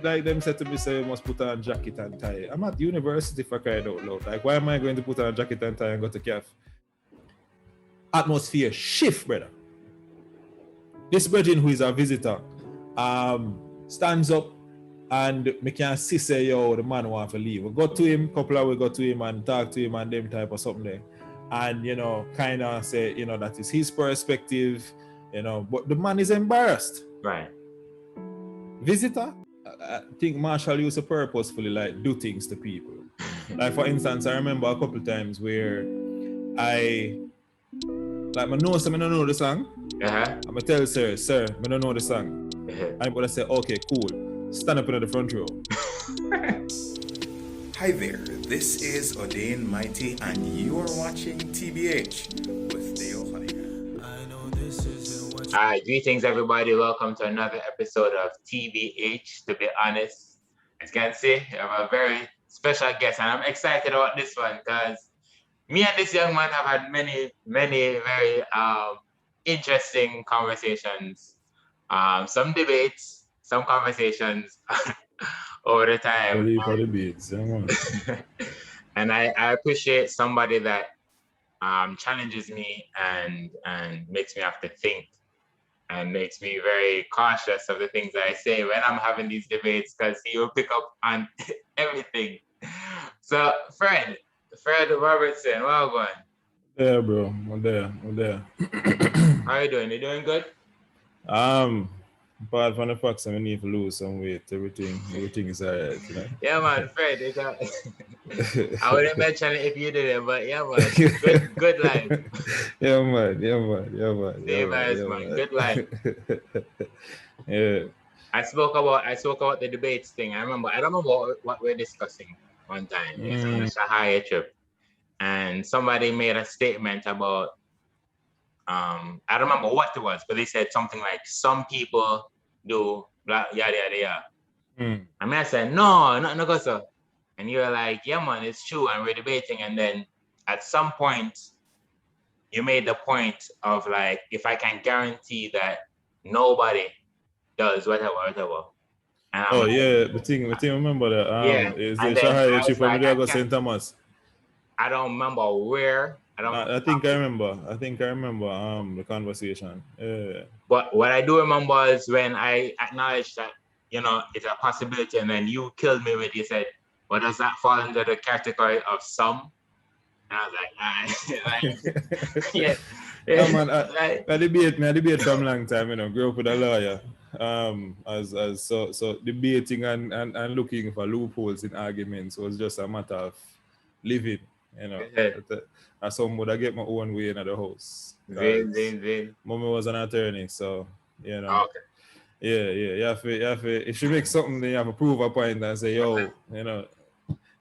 Like them said to me, say, you must put on jacket and tie. I'm at university for crying out loud. Like, why am I going to put on a jacket and tie and go to CAF? Atmosphere shift, brother. This virgin who is a visitor stands up and me can see say, yo, the man want to leave. We go to him, couple of we go to him and talk to him and them type or something there. And, you know, kind of say, you know, that is his perspective, you know, but the man is embarrassed. Right. Visitor, I think Marshall used to purposefully like do things to people. Like for instance, I remember a couple times where I know the song. I'm gonna tell sir, I don't know the song. I'm gonna say, okay, cool. Stand up in the front row. Hi there, this is Odane Mighty and you are watching Tbh with Dale Honeyghan. Alright, greetings everybody. Welcome to another episode of Tbh. To be honest, as you can see, I have a very special guest and I'm excited about this one because me and this young man have had many very interesting conversations, some debates, some conversations over the time. Debates, and I appreciate somebody that challenges me and makes me have to think and makes me very cautious of the things I say when I'm having these debates because he will pick up on everything. So Fred Robertson, well going. Yeah, bro. I'm there. How you doing? You doing good? Apart from the fact that I need to lose some weight, everything is alright, you know? Yeah, man, Fred. I wouldn't mention it if you didn't, but yeah, man, good life. Yeah, man. Good life. Yeah. I spoke about the debates thing. I don't remember what we're discussing one time. It's on a Shahaya trip. And somebody made a statement about I don't remember what it was, but they said something like some people do blah yada yada. I mean I said, no go so. And you were like, yeah man, it's true, and we're debating, and then at some point you made the point of like, if I can guarantee that nobody does whatever. And the thing remember that is the Shahaya trip when we go St. Thomas. I don't remember where. I think I remember the conversation. Yeah. But what I do remember is when I acknowledged that, you know, it's a possibility, and then you killed me with, you said, well, does that fall under the category of some? And I was like, yeah. Yeah, man, I debate from a long time, you know, grew up with a lawyer. So debating and looking for loopholes in arguments was just a matter of living, you know. And some would I get my own way in the house. Mommy was an attorney, so you know. Okay. Yeah. You have to, if you make something, then you have to prove a point and say, yo, you know.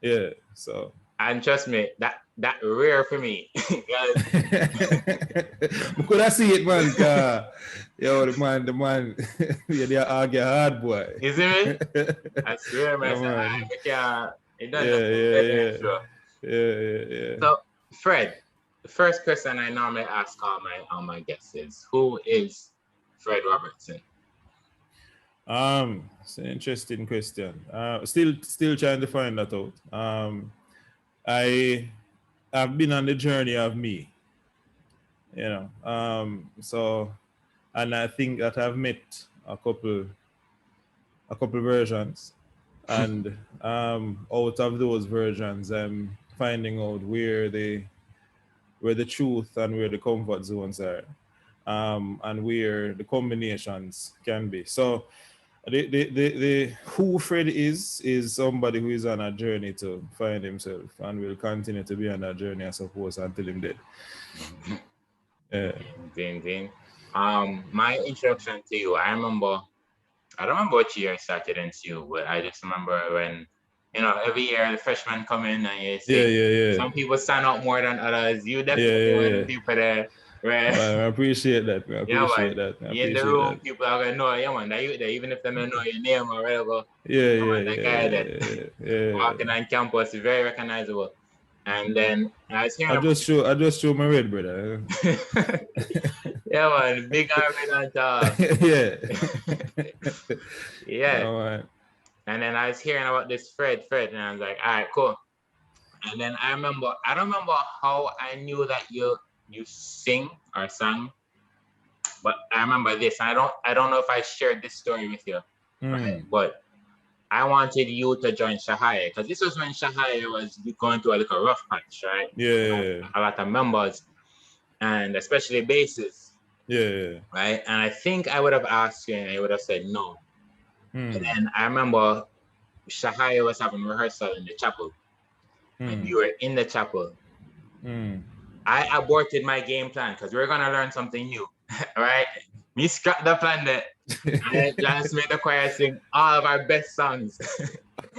Yeah. So. And trust me, that rare for me. Could I see it, man? Yo, the man, they argue hard, boy. You see me? I swear, man. Yeah. So, Fred, the first question I normally ask all my guests is, who is Fred Robertson? It's an interesting question. Still trying to find that out. I've been on the journey of me, you know. So, and I think that I've met a couple versions, and out of those versions, I'm finding out where the truth and where the comfort zones are, and where the combinations can be. So the who Fred is somebody who is on a journey to find himself and will continue to be on that journey, I suppose, until him dead. Zin. My introduction to you, I don't remember what year I started in you, but I just remember when, you know, every year the freshmen come in and you see some people stand out more than others. You definitely one of the people there. Right. I appreciate that. In the room, people are gonna know, yeah man, that you there, even if they don't know your name or whatever. Walking on campus is very recognizable. And then I was hearing I just show my red, brother. Yeah man, big arm on top. Yeah. Yeah. And then I was hearing about this Fred, and I was like, all right, cool. And then I don't remember how I knew that you sing or sang, but I remember this. I don't know if I shared this story with you, right? But I wanted you to join Shahaya because this was when Shahaya was going through a little rough patch, right? Yeah. A lot of members and especially basses. Yeah. Right. And I think I would have asked you and you would have said no. And then I remember Shahaya was having rehearsal in the chapel. And you were in the chapel. I aborted my game plan because we were gonna learn something new. Right? Me scrapped the plan that I just made the choir sing all of our best songs.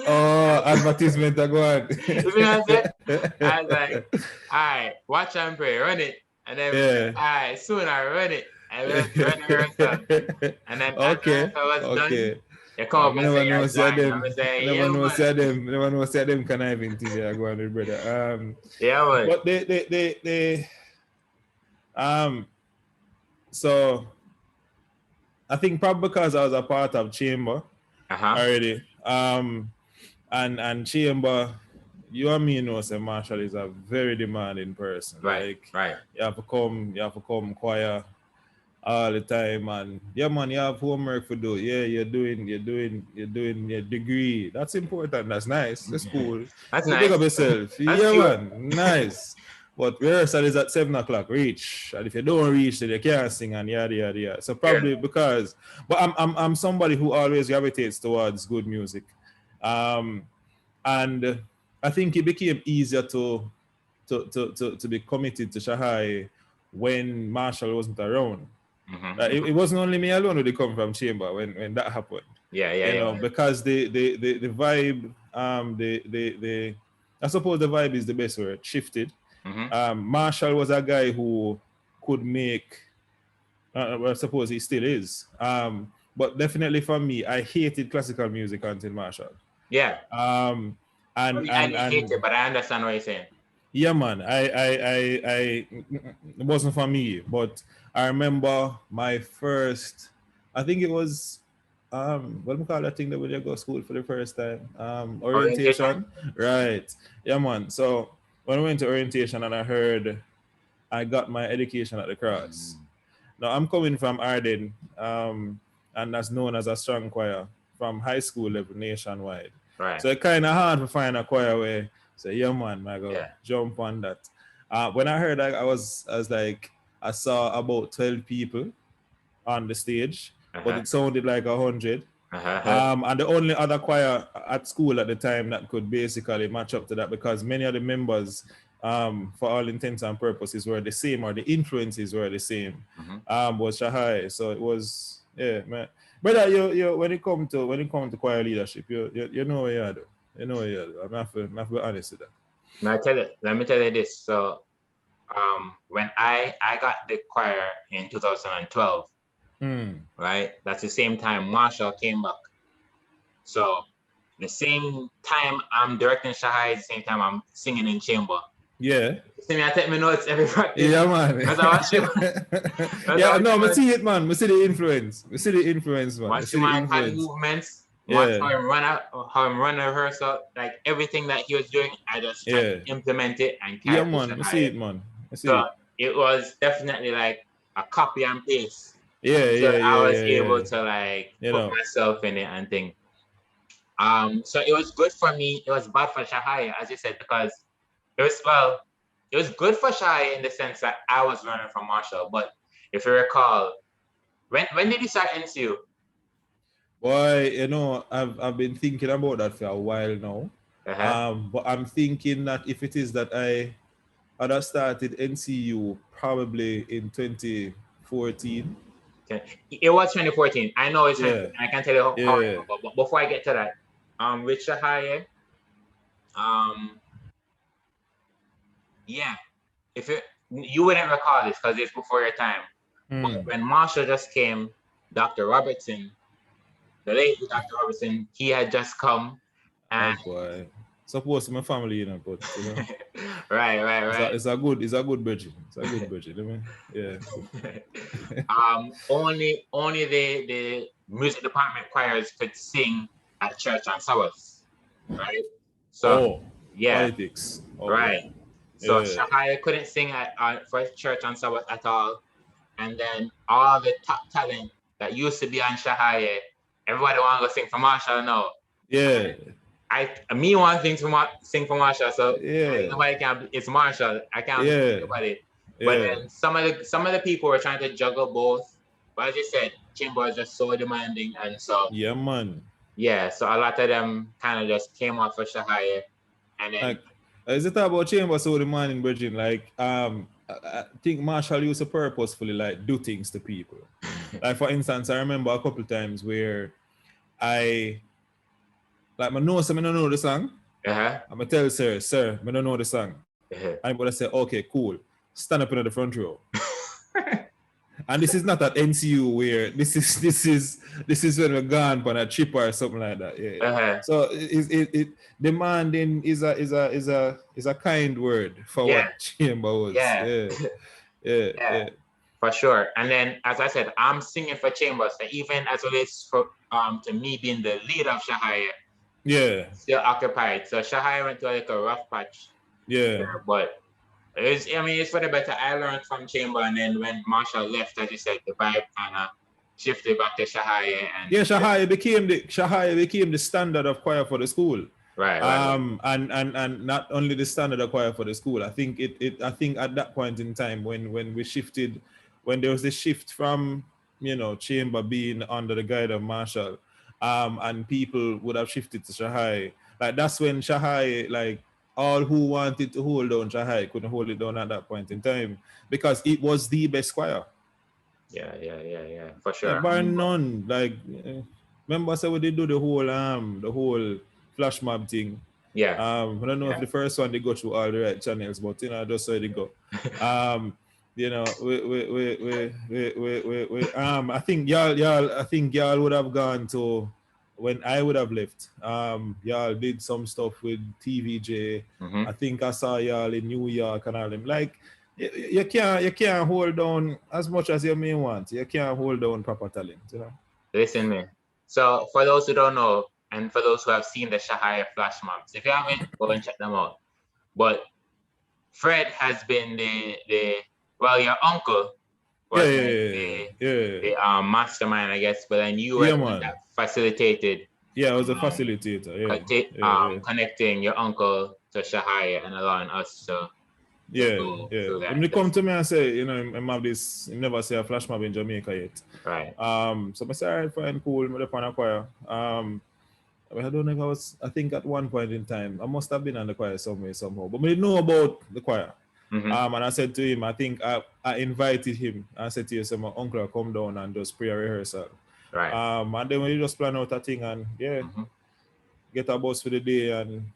Oh, advertisement are going. You know what I'm saying? I was like, all right, watch and pray, run it. And then all right, soon I run it. And then run the rehearsal. And then after I was done, you come up and say you're joining. I was saying, never know say them can I even think I go on with brother. Yeah, man. But they so I think probably because I was a part of Chamber already. And Chamber, you and me know say Marshall is a very demanding person. Right. You have to come choir all the time, and yeah man, you have homework to do. Yeah, you're doing your degree. That's important. That's nice. That's cool. That's nice. Pick up yourself. Man, nice. But rehearsal is at 7:00. Reach, and if you don't reach, then you can't sing and yada. So probably because, but I'm somebody who always gravitates towards good music, and I think it became easier to be committed to Shahai when Marshall wasn't around. It wasn't only me alone who come from Chamber when that happened. Yeah. Because the vibe, I suppose the vibe is the best word, shifted. Marshall was a guy who could make, I suppose he still is, but definitely for me, I hated classical music until Marshall. Yeah. I hate it, but I understand what you're saying. Yeah, man. It wasn't for me, but I remember my first. I think it was what do we call that thing that when you go to school for the first time? Orientation. Right. Yeah, man. So when I went to orientation and I got my education at the Cross. Now I'm coming from Arden, and that's known as a strong choir from high school level nationwide. Right. So it's kind of hard to find a choir where say, yeah, man, I go jump on that. When I heard that, I was like, I saw about 12 people on the stage, but it sounded like 100. And the only other choir at school at the time that could basically match up to that, because many of the members, for all intents and purposes, were the same, or the influences were the same, was Shahai. So it was, yeah, man. But you when it come to choir leadership, you know what you do. You know, I'm not to be honest with that. Let me tell you this. So, when I got the choir in 2012, right? That's the same time Marshall came back. So, the same time I'm directing Shahai, the same time I'm singing in Chamber. Yeah. See me, I take my notes every practice. Yeah, man. Because I watch you. I see it, man. I see the influence. Man. Watch your man hand movements. Watch how him run a rehearsal, like everything that he was doing, I just tried to implement it and carry it. Man. I see it, man. It was definitely like a copy and paste. I was able to like put myself in it and things. So it was good for me. It was bad for Shahai, as you said, because it was good for Shahai in the sense that I was learning from Marshall. But if you recall, when did you start NCU? Boy, I've been thinking about that for a while now. But I'm thinking that if it is that I had started NCU probably in 2014. It was 2014. I know it's I can tell you how but before I get to that, with Shahaya, if you wouldn't recall this because it's before your time. But when Marshall just came, Dr. Robertson, the late Dr. Robertson, he had just come and supposed to my family, but right. It's a good budget. Only the music department choirs could sing at church on Sabbath, right? So yeah, politics. Okay. right. So Yeah. Shahaya couldn't sing for church on Sabbath at all, and then all the top talent that used to be on Shahaya, everybody want to go sing for Marshall now. Yeah. Me want to sing for Marshall, so Yeah. nobody can. It's Marshall. I can't sing Yeah. anybody. But Yeah. then some of the people were trying to juggle both. But as you said, Chamber is just so demanding, and so Yeah, man. yeah, so a lot of them kind of just came off of Shahaya, and then Like, is it about Chamber so demanding, Virgin? Like, I think Marshall used to purposefully like do things to people. Like, for instance, I remember a couple times where I don't know the song. I'm gonna tell sir, I don't know the song. I'm gonna say, okay, cool. Stand up in the front row. And this is not at NCU where this is when we're gone on a trip or something like that. Yeah. So it demanding is a kind word for what Chamber was. Yeah. For sure. And then, as I said, I'm singing for Chambers. So even as it is for to me being the leader of Shahaya, still occupied. So Shahaya went to like a rough patch. Yeah. But it's for the better. I learned from Chamber, and then when Marshall left, as you said, the vibe kind of shifted back to Shahaya. And Shahaya became the standard of choir for the school. Right. And not only the standard of choir for the school. I think I think at that point in time when we shifted, when there was the shift from Chamber being under the guide of Marshall, and people would have shifted to Shahai. Like that's when Shahai, like all who wanted to hold down Shahai couldn't hold it down at that point in time because it was the best choir. Yeah, for sure. Bar none. Like remember I said we did do the whole flash mob thing. Yeah. I don't know if the first one they go through all the right channels, but just so they go. I think y'all would have gone to when I would have left. Y'all did some stuff with TVJ. I think I saw y'all in New York and all them. Like you can't hold down as much as you may want. You can't hold down proper talent, Listen, man. So for those who don't know, and for those who have seen the Shahaya flash mobs, if you haven't, go and check them out. But Fred has been your uncle was the mastermind, I guess, but then you were the one that facilitated. Yeah, I was a facilitator. Connecting your uncle to Shahaya and allowing us to go through that. When they come to me and say, I have this, you never see a flash mob in Jamaica yet. Right. So I say, all right, fine, cool, I'm on a choir. I don't know if I think at one point in time, I must have been on the choir somehow, but I didn't know about the choir. And I said to him, I think I invited him. I said to him, my uncle will come down and just pre rehearsal. Right. And then we just plan out a thing and get a bus for the day and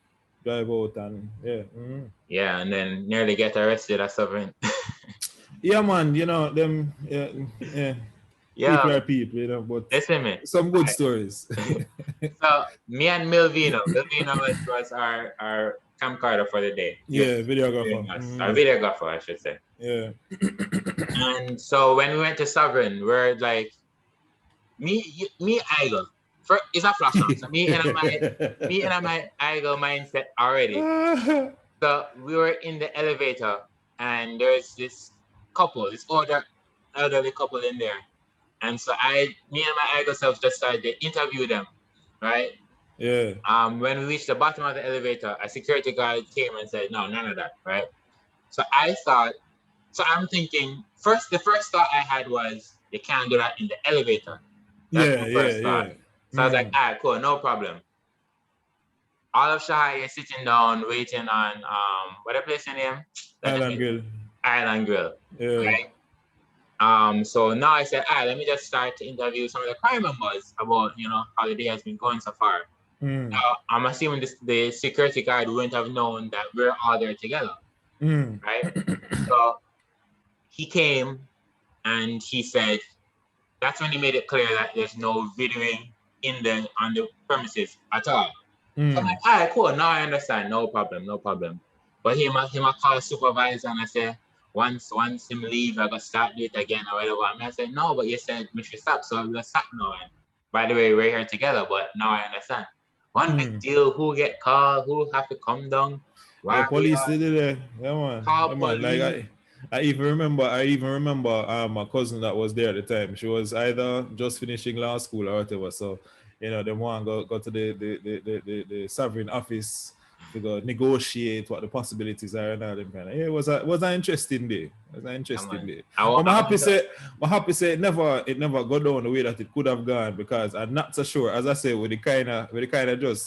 drive out and and then nearly get arrested or something. Yeah, man, them people are people, but listen, man. Some good stories. So me and Milvino was our camcorder for the day. Yeah, videographer. Our videographer, I should say. Yeah. And so when we went to Sovereign, we're like, me, Igel. It's a flash on. So me and my Igel mindset already. So we were in the elevator, and there's this elderly couple in there. And so me and my Igel self just started to interview them, right? Yeah. When we reached the bottom of the elevator, a security guard came and said, no, none of that, right? So I'm thinking, the first thought I had was, you can't do that in the elevator. That's the first thought. So I was like, all right, cool, no problem. All of Shahai is sitting down, waiting on, what the place name? Island Grill. Yeah. Right? So now I said, let me just start to interview some of the choir members about, how the day has been going so far. Now, I'm assuming the security guard wouldn't have known that we're all there together, right? So he came and he said, that's when he made it clear that there's no videoing on the premises at all. So I'm like, all right, cool, now I understand, no problem. But him call supervisor and I say, once him leave, I gotta start do it again or whatever. And I said, no, but you said we should stop, so we'll stop now. by the way, we're here together, but now I understand. One big deal, who get called, who have to come down, Yeah, why we police are did it. Yeah, man. call Yeah, man. Like police. I even remember my cousin that was there at the time. She was either just finishing law school or whatever. So, the one go to the sovereign office to go negotiate what the possibilities are and all them kind of. Yeah, it was an interesting day. It was an interesting day. But I'm happy say it never got down the way that it could have gone, because I'm not so sure, as I say, with the kind of just,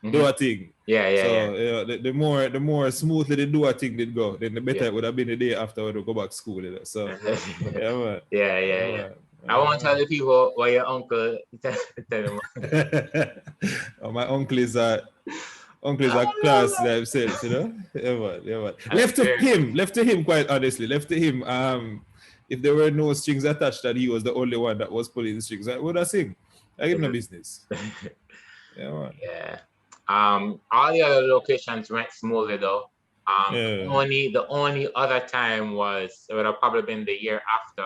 do a thing. Yeah. So the more smoothly they do a thing did go, then the better it would have been the day after when they go back to school. So yeah, man. Yeah. I won't tell the people what your uncle tell them. My uncle is a class themselves, Yeah, man. Left to him, quite honestly. Left to him. If there were no strings attached, that he was the only one that was pulling the strings, I would have sing. I give no business. Yeah, man. Yeah. All the other locations went smoothly though. The only other time was, it would have probably been the year after.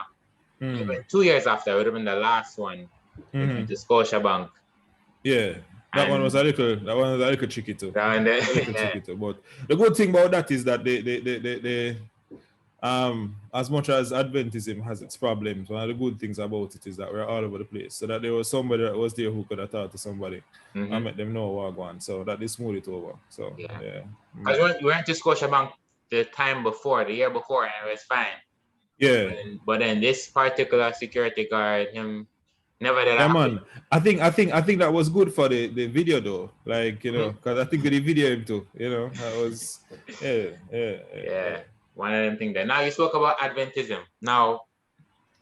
Even 2 years after, it would have been the last one. We went to Scotiabank. Yeah. That one was a little tricky too. Tricky too. But the good thing about that is that they as much as Adventism has its problems, one of the good things about it is that we're all over the place. So that there was somebody that was there who could have talked to somebody and let them know what going on. So that they smooth it over. So yeah. Because we went to Scotiabank the year before, and it was fine. Yeah. But then this particular security guard, him never did. Yeah, man. I think that was good for the video though. Like, because I think they video him too. That was yeah. One of them things there. Now you spoke about Adventism. Now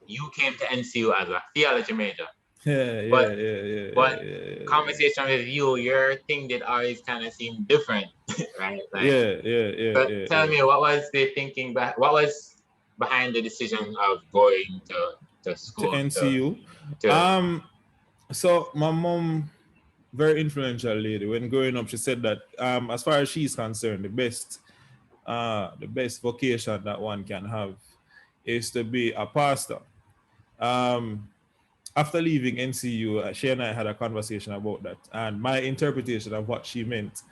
you came to NCU as a theology major. But conversation with you, your thing did always kind of seem different, right? Like, tell me, what was the thinking what was behind the decision of going to school? To NCU. So my mom, very influential lady. When growing up, she said that as far as she's concerned, the best vocation that one can have is to be a pastor. After leaving NCU, she and I had a conversation about that, and my interpretation of what she meant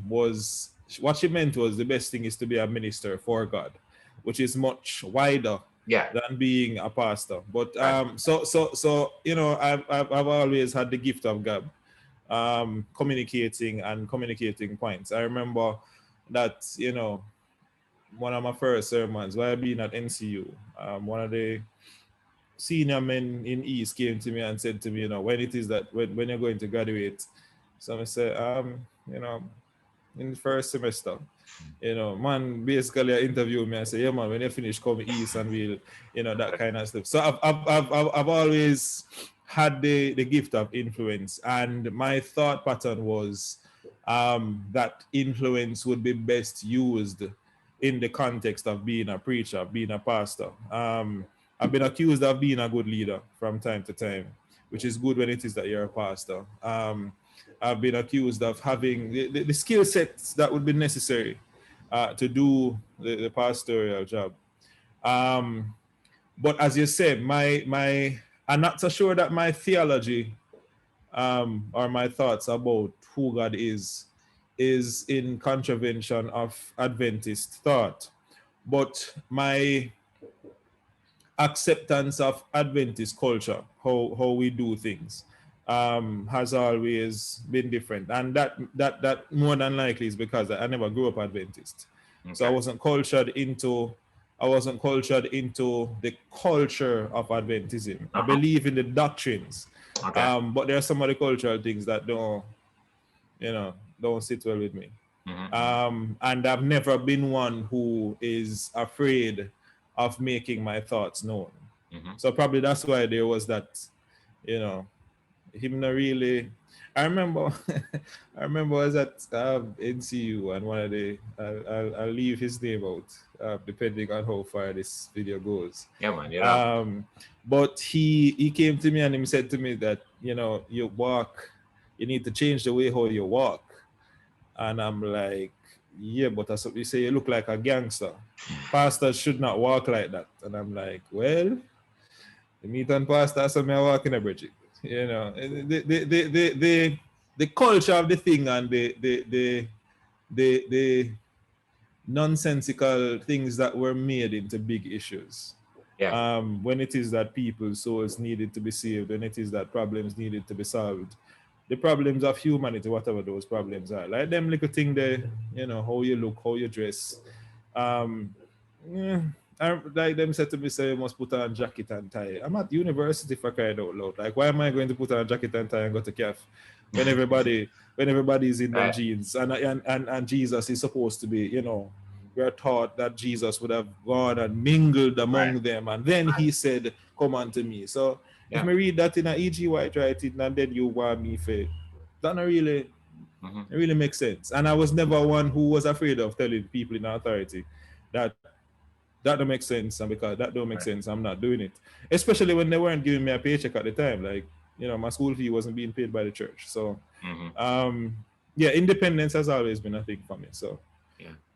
was the best thing is to be a minister for God, which is much wider than being a pastor. But so I've always had the gift of gab, communicating points. I remember that one of my first sermons while being at NCU, one of the senior men in East came to me and said to me, when it is that when you're going to graduate. So I said, in the first semester, man basically interviewed me and said, yeah, man, when you finish, come East and we'll, that kind of stuff. So I've always had the gift of influence, and my thought pattern was that influence would be best used in the context of being a preacher, being a pastor. I've been accused of being a good leader from time to time, which is good when it is that you're a pastor. I've been accused of having the skill sets that would be necessary to do the pastoral job. But as you said, I'm not so sure that my theology or my thoughts about who God is in contravention of Adventist thought. But my acceptance of Adventist culture, how we do things, has always been different, and that more than likely is because I never grew up Adventist. Okay. So I wasn't cultured into the culture of Adventism. I believe in the doctrines, but there are some of the cultural things that don't sit well with me. And I've never been one who is afraid of making my thoughts known. So probably that's why there was that, him not really. I remember I was at NCU, and one of the I'll leave his name out depending on how far this video goes. Yeah, man. But he came to me and he said to me that you need to change the way how you walk, and I'm like, yeah, but that's what you say. You look like a gangster. Pastors should not walk like that. And I'm like, well, the meat and pasta, so me walk in a bridge. You know, the culture of the thing and the nonsensical things that were made into big issues. Yeah. When it is that people's souls needed to be saved, when it is that problems needed to be solved, the problems of humanity, whatever those problems are, like them little thing there, you know, how you look, how you dress. Um, yeah, like them said to me, say you must put on jacket and tie. I'm at university for crying out loud. Like, why am I going to put on a jacket and tie and go to CAF when everybody's in them Right. jeans and Jesus is supposed to be, you know, we're taught that Jesus would have gone and mingled among them, and then he said, "Come unto me." So if me read that in a E.G. White writing, and then you want me for that, not really, it really makes sense. And I was never one who was afraid of telling people in authority that don't make sense, and because that don't make sense, I'm not doing it. Especially when they weren't giving me a paycheck at the time. Like, you know, my school fee wasn't being paid by the church. So, yeah, independence has always been a thing for me. So,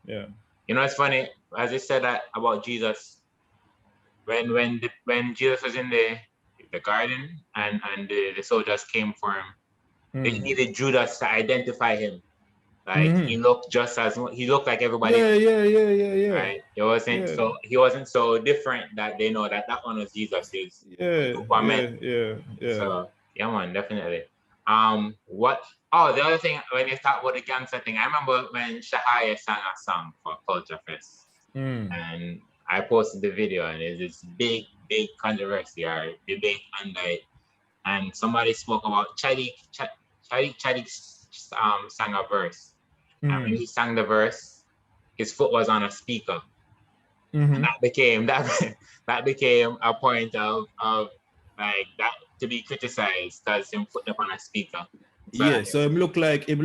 yeah. You know, it's funny, as you said that about Jesus, when Jesus was in the garden and the soldiers came for him, they needed Judas to identify him. Like he looked like everybody. Yeah. Right. He wasn't so different that they know that one was Jesus. He's Superman. Yeah. So yeah, man, definitely. The other thing, when you talk about the gangster thing, I remember when Shahaya sang a song for Culture Fest, and I posted the video, and it's this big controversy or debate under it, and somebody spoke about Chadic sang a verse, and when he sang the verse, his foot was on a speaker, and that became a point of like that to be criticized because him put up on a speaker. So him look like the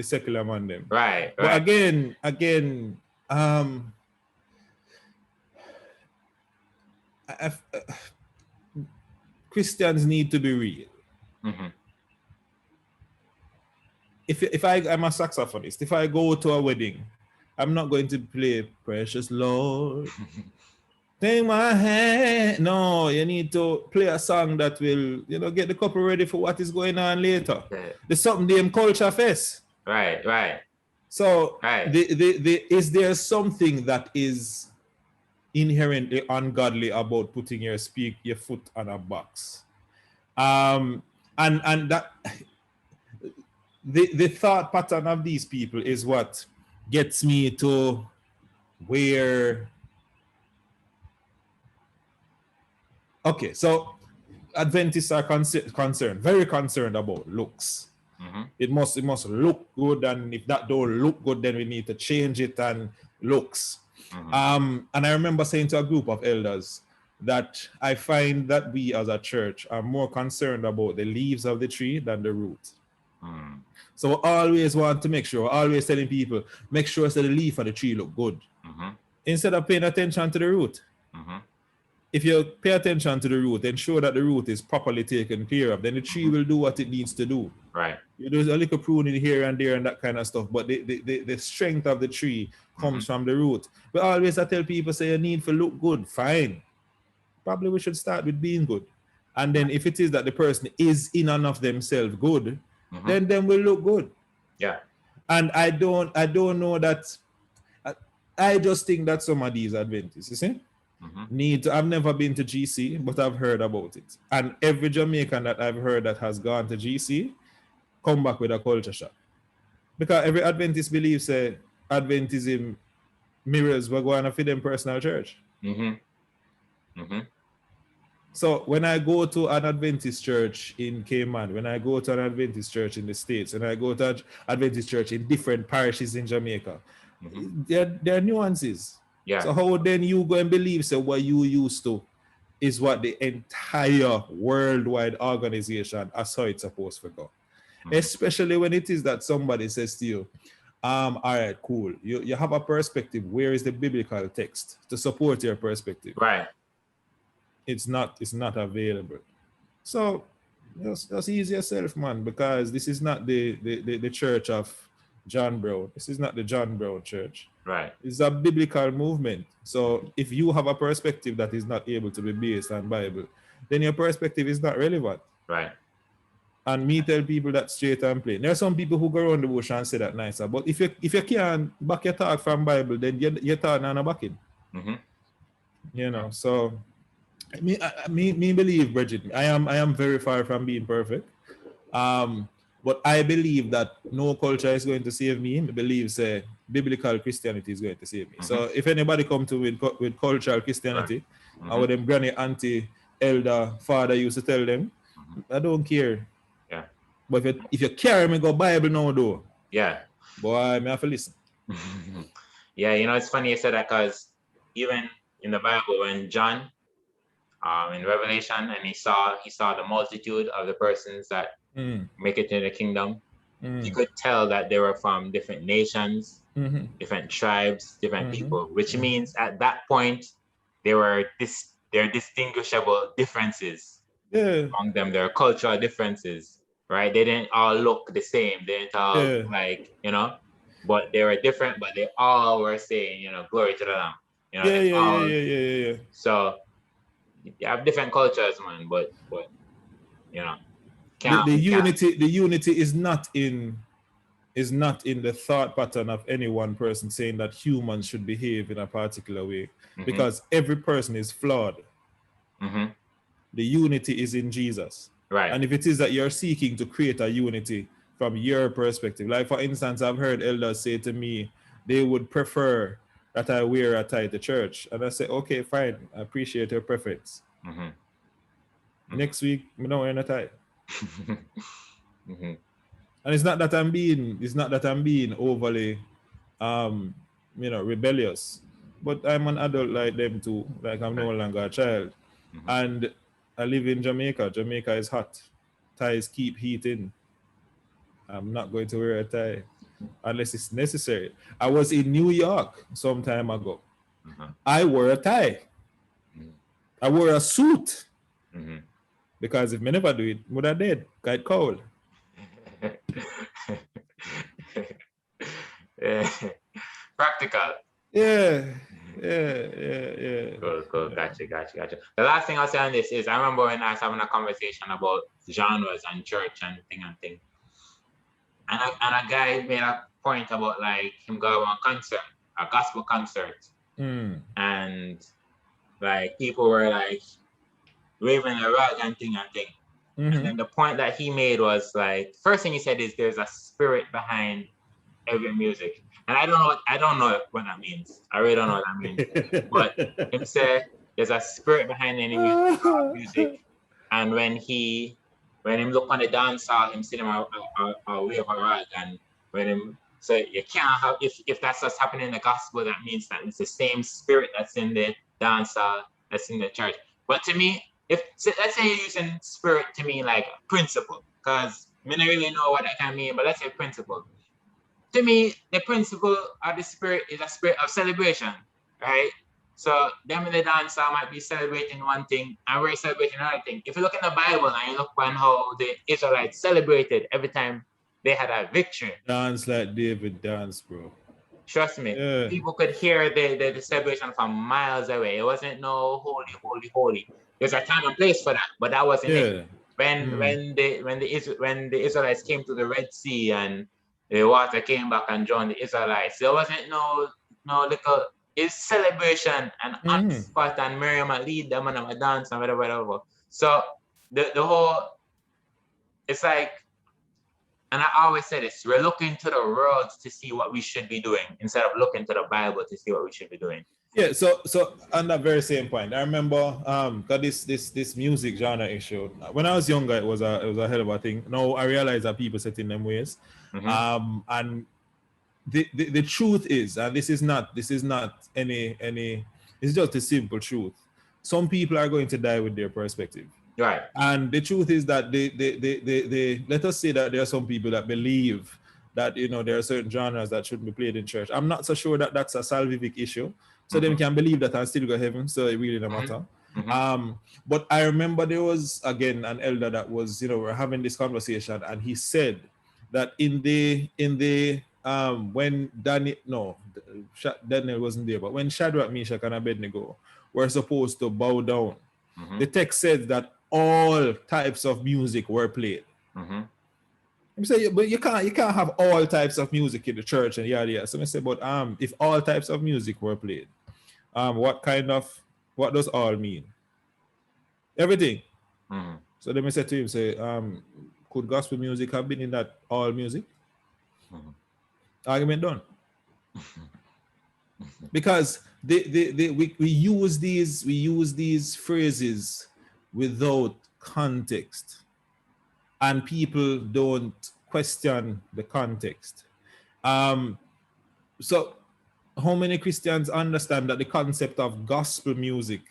secular man them. Right. But again, Christians need to be real. If I'm a saxophonist, if I go to a wedding, I'm not going to play Precious Lord. Take my hand. No, you need to play a song that will, you know, get the couple ready for what is going on later. There's something named Culture Fest. Right. So, is there something that is inherently ungodly about putting your foot on a box? And that the thought pattern of these people is what gets me to where. Okay, so Adventists are very concerned about looks. It must look good, and if that don't look good, then we need to change it and looks. And I remember saying to a group of elders that I find that we as a church are more concerned about the leaves of the tree than the root. So we always want to make sure, always telling people, make sure that the leaf of the tree look good, instead of paying attention to the root. If you pay attention to the root, ensure that the root is properly taken care of, then the tree will do what it needs to do. Right. There's a little pruning here and there and that kind of stuff, but the strength of the tree comes from the root. But always I tell people, say you need to look good, fine. Probably we should start with being good. And then if it is that the person is in and of themselves good, then we'll look good. Yeah. And I don't know that, I just think that some of these Adventists, you see? I've never been to GC, but I've heard about it. And every Jamaican that I've heard that has gone to GC come back with a culture shock. Because every Adventist believes Adventism mirrors we're going to feed them personal church. So when I go to an Adventist church in Cayman, when I go to an Adventist church in the States, and I go to an Adventist church in different parishes in Jamaica, there are nuances. Yeah. So how then you go and believe what you used to is what the entire worldwide organization as how it's supposed to go? Especially when it is that somebody says to you, all right, cool. You have a perspective. Where is the biblical text to support your perspective? Right. It's not available. So just ease yourself, man, because this is not the church of John Brown. This is not the John Brown church. Right. It's a biblical movement. So if you have a perspective that is not able to be based on Bible, then your perspective is not relevant. Right. And me tell people that straight and plain. There are some people who go around the bush and say that nicer. But if you can't back your talk from Bible, then you're talking on a backing. You know, so me believe, Bridget, I am very far from being perfect. But I believe that no culture is going to save me. I believe biblical Christianity is going to save me. So if anybody come to with cultural Christianity, and with them granny, auntie, elder, father used to tell them, I don't care. Yeah. But if you carry me go Bible now though. Yeah. Boy, I have to listen. Yeah, you know, it's funny you said that because even in the Bible, when John, in Revelation, and he saw the multitude of the persons that make it to the kingdom, you could tell that they were from different nations, different tribes, different people, which means at that point there are distinguishable differences among them. There are cultural differences, right? They didn't all look the same. They didn't all look like, you know, but they were different, but they all were saying, you know, glory to the Lamb. You know, Yeah. So you have different cultures, man, but you know, the unity is not in the thought pattern of any one person saying that humans should behave in a particular way, because every person is flawed. The unity is in Jesus. Right. And if it is that you're seeking to create a unity from your perspective, like for instance, I've heard elders say to me, they would prefer that I wear a tie to church. And I say, okay, fine. I appreciate your preference. Next week, I don't wear a tie. And it's not that I'm being overly, rebellious, but I'm an adult like them too. Like I'm no longer a child. And I live in Jamaica. Jamaica is hot. Ties keep heat in. I'm not going to wear a tie unless it's necessary. I was in New York some time ago. I wore a tie. I wore a suit. Because if I never do it, would I dead? Quite cold. Practical. Yeah. Cool. Gotcha. The last thing I'll say on this is I remember when I was having a conversation about genres and church and thing. And a guy made a point about like him going to a concert, a gospel concert. And like people were like waving a rag and thing. And then the point that he made was like, first thing he said is there's a spirit behind every music. And I don't know what that means. I really don't know what that means. But him said there's a spirit behind any music. And when him look on the dance hall, him see them a wave a rag. And when him say you can't have, if that's what's happening in the gospel, that means that it's the same spirit that's in the dance hall, that's in the church. But to me, let's say you're using spirit to mean like principle, because I don't really know what that can mean, but let's say principle. To me, the principle of the spirit is a spirit of celebration, right? So them in the dance hall might be celebrating one thing and we're celebrating another thing. If you look in the Bible and you look on how the Israelites celebrated every time they had a victory. Dance like David dance, bro. Trust me, people could hear the celebration from miles away. It wasn't no holy. There's a time and place for that, but that wasn't it. When the Israelites came to the Red Sea and the water came back and drowned the Israelites, there wasn't no little. It's celebration and on spot, and Miriam might lead them and a dance and whatever. So the whole, it's like, and I always say this, we're looking to the world to see what we should be doing instead of looking to the Bible to see what we should be doing. Yeah, so on that very same point, I remember got this music genre issue. When I was younger, it was a hell of a thing. Now I realize that people set in them ways. And the truth is, and this is not any it's just a simple truth. Some people are going to die with their perspective. Right. And the truth is that they let us say that there are some people that believe that, you know, there are certain genres that shouldn't be played in church. I'm not so sure that that's a salvific issue. So them can believe that and still go to heaven. So it really doesn't matter. But I remember there was, again, an elder that was, you know, we're having this conversation, and he said that in the when Daniel wasn't there, but when Shadrach, Meshach, and Abednego were supposed to bow down, the text said that all types of music were played. Mm-hmm. I say, but you can't have all types of music in the church and yada yada. So I say, but if all types of music were played, what does all mean? Everything. Mm-hmm. So then I said to him, say, could gospel music have been in that all music? Mm-hmm. Argument done. Because we use these phrases without context, and people don't question the context. So how many Christians understand that the concept of gospel music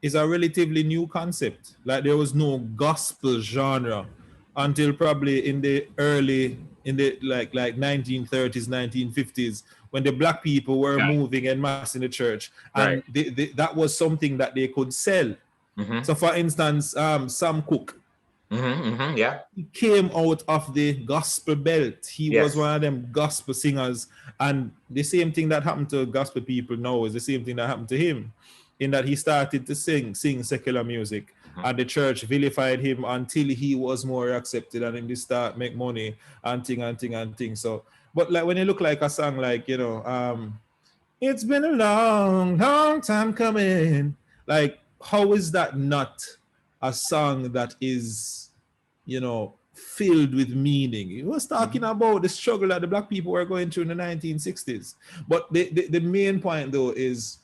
is a relatively new concept? Like there was no gospel genre until probably in the 1930s, 1950s, when the black people were moving en masse in the church, and that was something that they could sell. Mm-hmm. So for instance, Sam Cooke, he came out of the gospel belt. He was one of them gospel singers, and the same thing that happened to gospel people now is the same thing that happened to him, in that he started to sing secular music, and the church vilified him until he was more accepted, and then they start make money and thing. So, but like when you look like a song like, it's been a long time coming, like how is that not a song that is, filled with meaning? He was talking about the struggle that the black people were going through in the 1960s. But the main point though is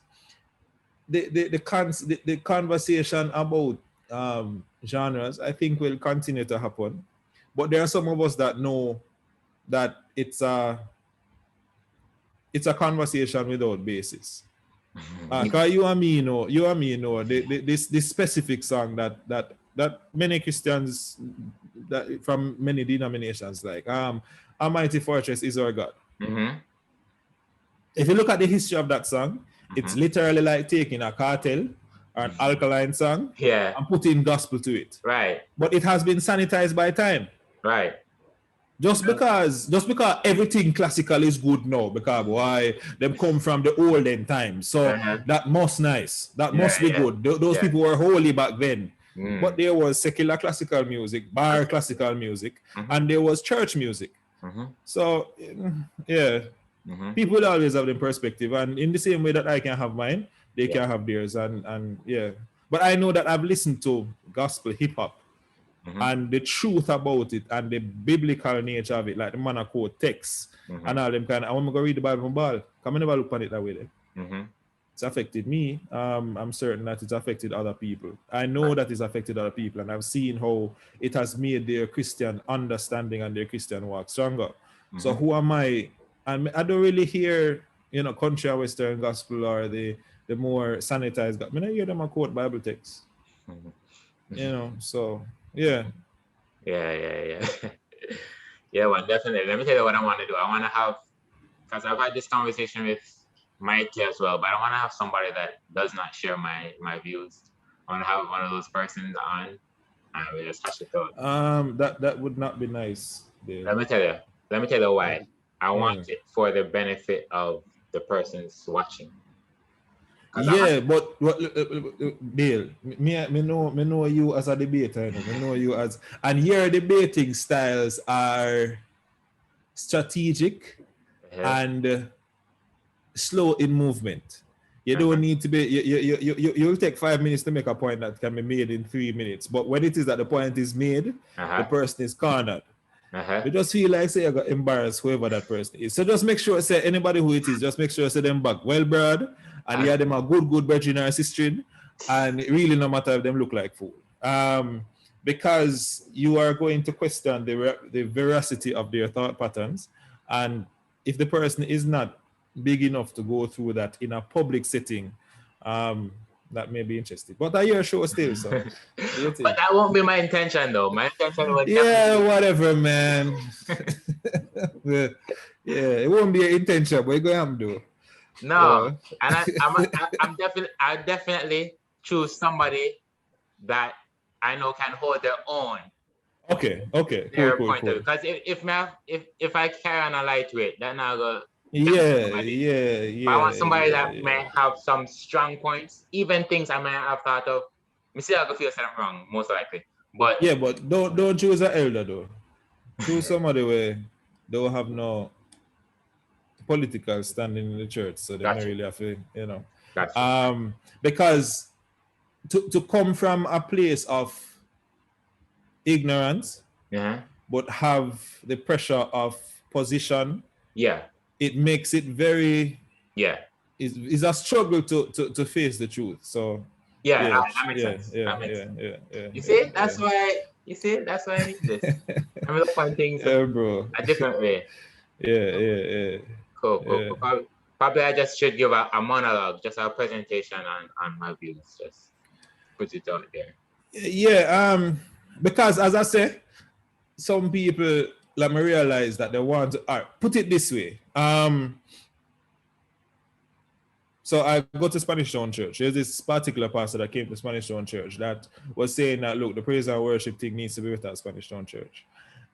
the conversation about genres, I think, will continue to happen. But there are some of us that know that it's a conversation without basis. Because you and me know this specific song that many Christians that from many denominations like, "A mighty fortress is our God." Mm-hmm. If you look at the history of that song, it's literally like taking a cartel or an alkaline song and putting gospel to it. Right. But it has been sanitized by time. Right. Just because everything classical is good now, because why them come from the olden times, so that must be good. Those people were holy back then. But there was secular classical music, bar classical music, and there was church music. So people will always have their perspective, and in the same way that I can have mine, they can have theirs, and But I know that I've listened to gospel hip hop. And the truth about it and the biblical nature of it, like the man I quote texts and all them kind of, I want to go read the Bible from Ball. Come never look on it that way. It's affected me. I'm certain that it's affected other people. I know that it's affected other people, and I've seen how it has made their Christian understanding and their Christian walk stronger. So who am I? And I don't really hear, country or Western gospel or the more sanitized gospel. I mean, I hear them quote Bible texts. So yeah, well, definitely. Let me tell you what I want to do. I want to have, because I've had this conversation with Mike as well, but I want to have somebody that does not share my views. I want to have one of those persons on, and we just hash it out. That would not be nice, Dale. Let me tell you why. I want it for the benefit of the persons watching. Yeah, but Dale, me know you as a debater. Me know you as, and your debating styles are strategic and slow in movement. You don't need to be. You'll take 5 minutes to make a point that can be made in 3 minutes. But when it is that the point is made, the person is cornered. You just feel like say you got embarrassed whoever that person is. So just make sure say anybody who it is, just make sure say them back well, Brad. And yeah, them a good brethren or sister, and really no matter if them look like fool. Because you are going to question the veracity of their thought patterns, and if the person is not big enough to go through that in a public setting, that may be interesting. But I hear show still, so. But that won't be my intention, though. My intention was whatever, man. It won't be your intention, but you're going to do. No, and I definitely choose somebody that I know can hold their own. Okay, cool. Because if I carry on a lightweight, then I'll go. Yeah. I want somebody that may have some strong points, even things I may have thought of Me see I go feel something wrong, most likely. But Yeah, but don't choose an elder though. Choose somebody where they will have no political standing in the church, so they don't gotcha. really have to, you know. Gotcha. Because to come from a place of ignorance, Yeah. but have the pressure of position, Yeah. it makes it very Yeah. is a struggle to face the truth. So Yeah, yeah, that makes yeah, sense. yeah, That makes yeah, sense. yeah, yeah. You Yeah, see, that's why. You see, that's why I need this. I'm gonna find things yeah, bro. a different way. Yeah. Cool. Probably I just should give a monologue, just a presentation on my views. Just put it out there. Yeah, because as I say, some people let me realize that they want to put it this way. So I go to Spanish Town Church. There's this particular pastor that came to Spanish Town Church that was saying that, look, the praise and worship thing needs to be with that Spanish Town Church.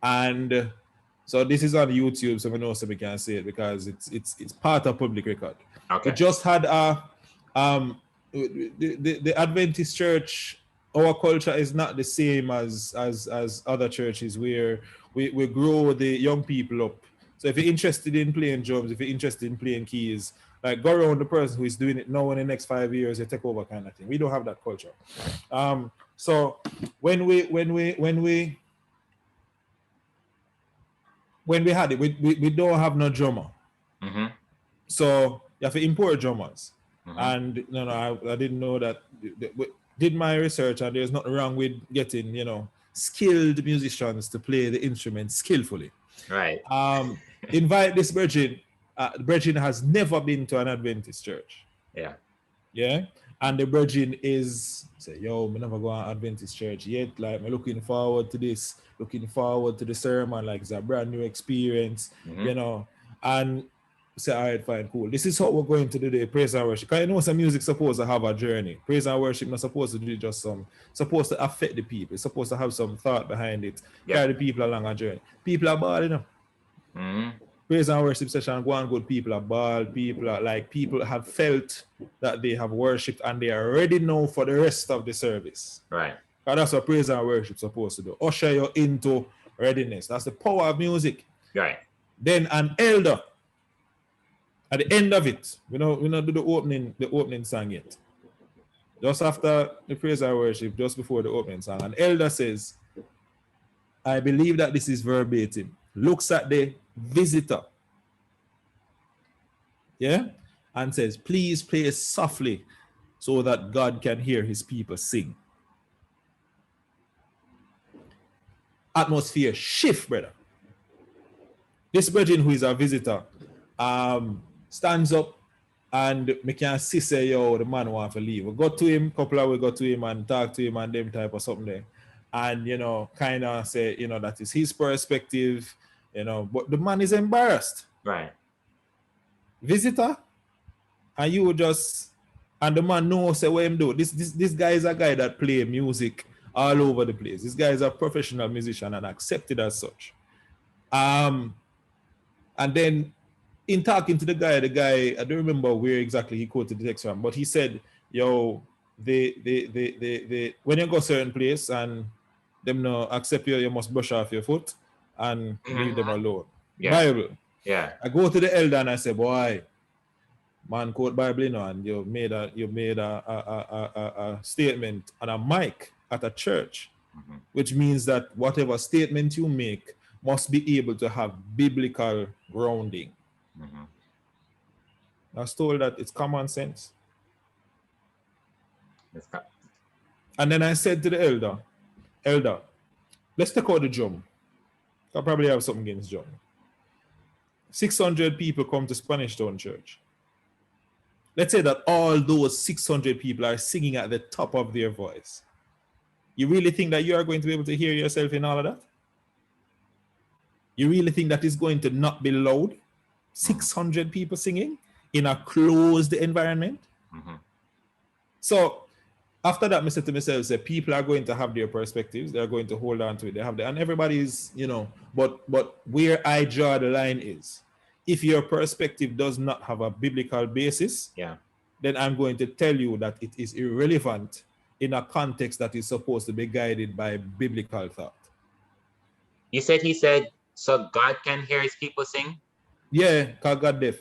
And so this is on YouTube, so we know so we can say it because it's part of public record. Okay. We just had the Adventist church. Our culture is not the same as other churches where we grow the young people up. So if you're interested in playing drums, if you're interested in playing keys, like go around the person who is doing it now in the next 5 years, you take over kind of thing. We don't have that culture. So when we had it, we don't have no drummer. Mm-hmm. So you have to import drummers. Mm-hmm. And I didn't know that. Did my research, and there's nothing wrong with getting skilled musicians to play the instrument skillfully. Right. Invite this Virgin. The Virgin has never been to an Adventist church. Yeah. And the Virgin is say, yo, me never go to Adventist church yet. Like, I'm looking forward to this, looking forward to the sermon. Like, it's a brand new experience, And say, all right, fine, cool. This is how we're going to do the praise and worship. Because some music supposed to have a journey. Praise and worship not supposed to do just supposed to affect the people. It's supposed to have some thought behind it. Carry the people along a journey. People are bad, Praise and worship session, go on good, people are bald, people have felt that they have worshipped and they are ready now for the rest of the service. Right. And that's what praise and worship is supposed to do. Usher you into readiness. That's the power of music. Right. Then an elder, at the end of it, we don't do the opening song yet. Just after the praise and worship, just before the opening song, an elder says, I believe that this is verbatim. Looks at the visitor, and says, please play softly so that God can hear his people sing. Atmosphere shift, brother. This virgin who is a visitor stands up and me can see say, yo, the man want to leave. We go to him, couple of we go to him and talk to him and them type of something there. And, kind of say, that is his perspective, but the man is embarrassed. Right. Visitor, and you just, and the man knows say what him do. This guy is a guy that play music all over the place. This guy is a professional musician and accepted as such. And then in talking to the guy, I don't remember where exactly he quoted the text from, but he said, yo, they when you go certain place and them no accept you must brush off your foot and leave them alone. Yeah. Bible. Yeah. I go to the elder and I say, boy, man, quote Bible, and you made a statement on a mic at a church, which means that whatever statement you make must be able to have biblical grounding. I was told that it's common sense. And then I said to the elder, let's take out the drum. I probably have something against drum. 600 people come to Spanish Town Church. Let's say that all those 600 people are singing at the top of their voice. You really think that you are going to be able to hear yourself in all of that? You really think that is going to not be loud? 600 people singing in a closed environment? So after that, I said to myself, people are going to have their perspectives. They're going to hold on to it. And everybody's, but where I draw the line is, if your perspective does not have a biblical basis, then I'm going to tell you that it is irrelevant in a context that is supposed to be guided by biblical thought. You said he said, so God can hear his people sing? Yeah, because God deaf.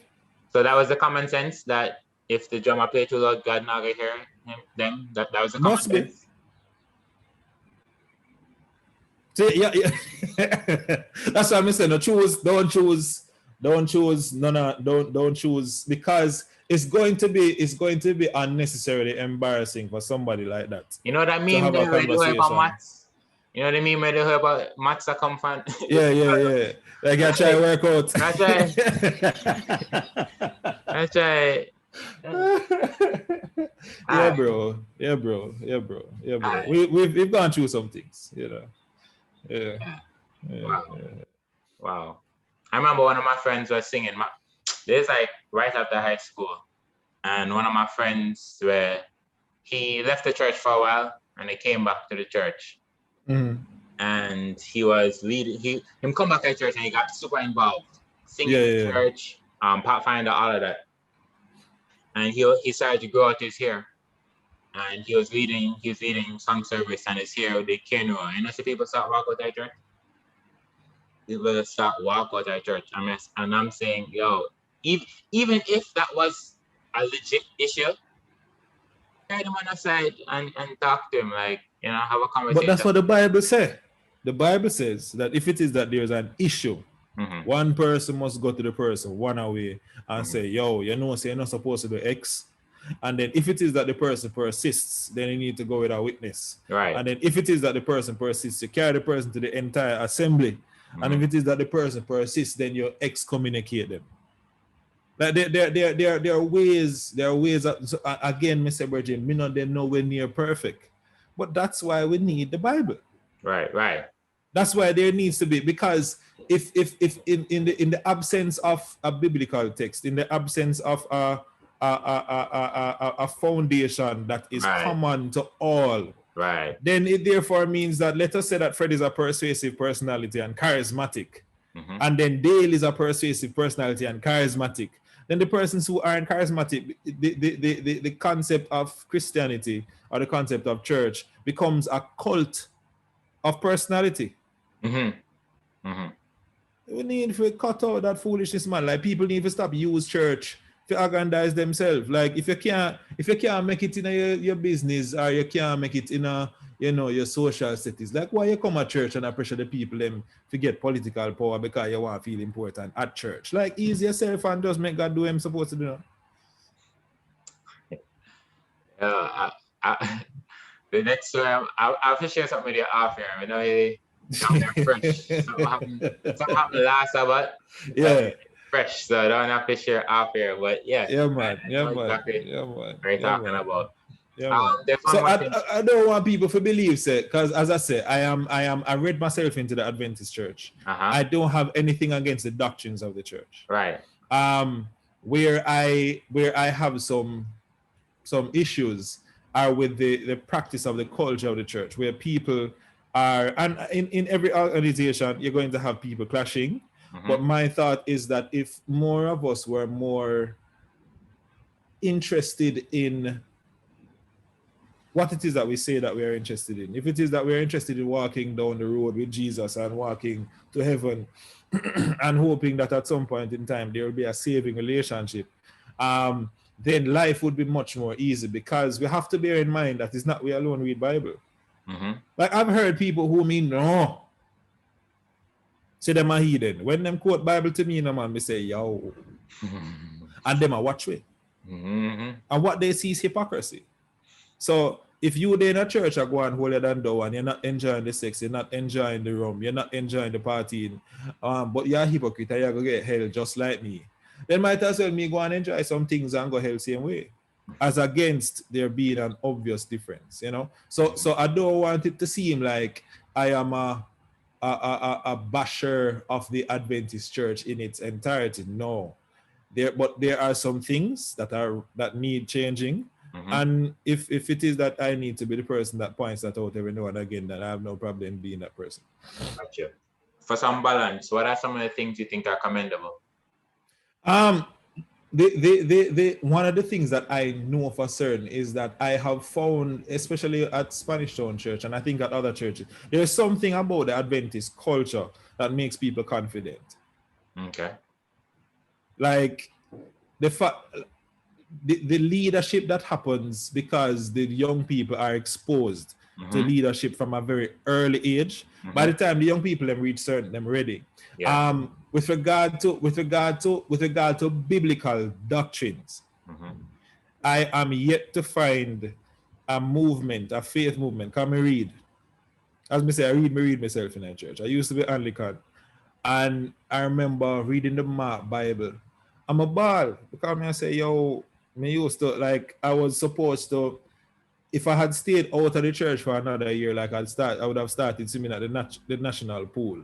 So that was the common sense that if the drummer play too loud, God not gonna hear them. That was the common sense. See, yeah. That's what I'm saying. Don't choose, don't choose, because it's going to be unnecessarily embarrassing for somebody like that. You know what I mean? They heard about maths. You know what I mean? When they heard about maths that come from. Yeah. Like I try to work out. I try. Yeah, bro. We've gone through some things, you know. Yeah. Wow. I remember one of my friends was singing. This like right after high school, and one of my friends he left the church for a while and he came back to the church. Mm-hmm. And he was leading. Him come back to church and he got super involved, singing in church, Pathfinder, all of that. And he started to grow out his hair, and he was leading song service, and his hair they canoe. You know, so people start walk out of church. People start walk out of church. And I'm saying, yo, even if that was a legit issue, carry him on the side and talk to him, like, you know, have a conversation. But that's what the Bible says. The Bible says that if it is that there's an issue, one person must go to the person one away and say, yo, you know, say you're not supposed to do X. And then if it is that the person persists, then you need to go with a witness. Right. And then if it is that the person persists, you carry the person to the entire assembly. And if it is that the person persists, then you excommunicate them. Like there are ways. So again, Mr. Virgin, me not them nowhere near perfect, but that's why we need the Bible. Right. That's why there needs to be, because if in the absence of a biblical text, in the absence of a foundation that is common to all, right, then it therefore means that, let us say that Fred is a persuasive personality and charismatic, and then Dale is a persuasive personality and charismatic. Then the persons who aren't charismatic, the concept of Christianity or the concept of church becomes a cult of personality. We need to cut out that foolishness, man. Like, people need to stop use church to aggrandize themselves. Like, if you can't make it in your business, or you can't make it in your social settings, like, why you come at church and pressure the people them to get political power because you want to feel important at church? Like, ease yourself and just make God do what I'm supposed to do. The next time I'll have to share something with you off here. I know I'm fresh. Something happened last Sabbath. Yeah. Fresh, so I don't have to share off here. But yeah, man. Exactly. What you're talking about. So I don't want people to believe, because as I said, I read myself into the Adventist church. I don't have anything against the doctrines of the church. Right. Where I have some issues are with the practice of the culture of the church, where people are, and in every organization you're going to have people clashing. But my thought is that if more of us were more interested in what it is that we say that we are interested in, if it is that we're interested in walking down the road with Jesus and walking to heaven and hoping that at some point in time there will be a saving relationship, then life would be much more easy, because we have to bear in mind that it's not we alone read Bible. Like, I've heard people who mean no, say them a heathen. When them quote Bible to me, man, me say, yo. And them a watch way. And what they see is hypocrisy. So if you there in a church are going holier than thou and you're not enjoying the sex, you're not enjoying the rum, you're not enjoying the partying, but you're a hypocrite and you're going to get hell just like me, then might as well me go and enjoy some things and go hell same way, as against there being an obvious difference, you know? So I don't want it to seem like I am a basher of the Adventist church in its entirety. No. But there are some things that need changing. And if it is that I need to be the person that points that out every now and again, then I have no problem being that person. Gotcha. For some balance, what are some of the things you think are commendable? one of the things that I know for certain is that I have found, especially at Spanish Town Church, and I think at other churches, there's something about the Adventist culture that makes people confident. Okay. Like the leadership that happens because the young people are exposed to leadership from a very early age. By the time the young people them reach certain, them ready. Yeah. With regard to biblical doctrines, I am yet to find a movement, a faith movement. Come and read. As me say, I read myself in that church. I used to be Anglican, and I remember reading the Mark Bible. I'm a ball because I say, yo, me used to, like, I was supposed to, if I had stayed out of the church for another year, like I would have started swimming at the national pool.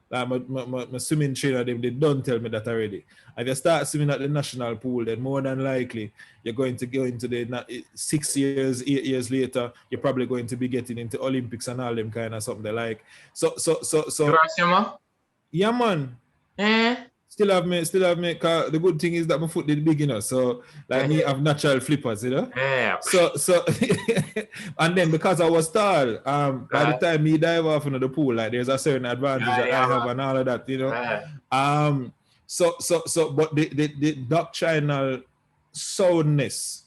Like my swimming trainer, they don't tell me that already. If you start swimming at the national pool, then more than likely you're going to go into the 6 years, 8 years later, you're probably going to be getting into Olympics and all them kind of something like. So. You are a swimmer? Yeah, man. Still have me. Cause the good thing is that my foot did big, so like me have natural flippers, Yeah. So and then because I was tall, by the time me dive off into the pool, like there's a certain advantage that I have and all of that, So but the doctrinal soundness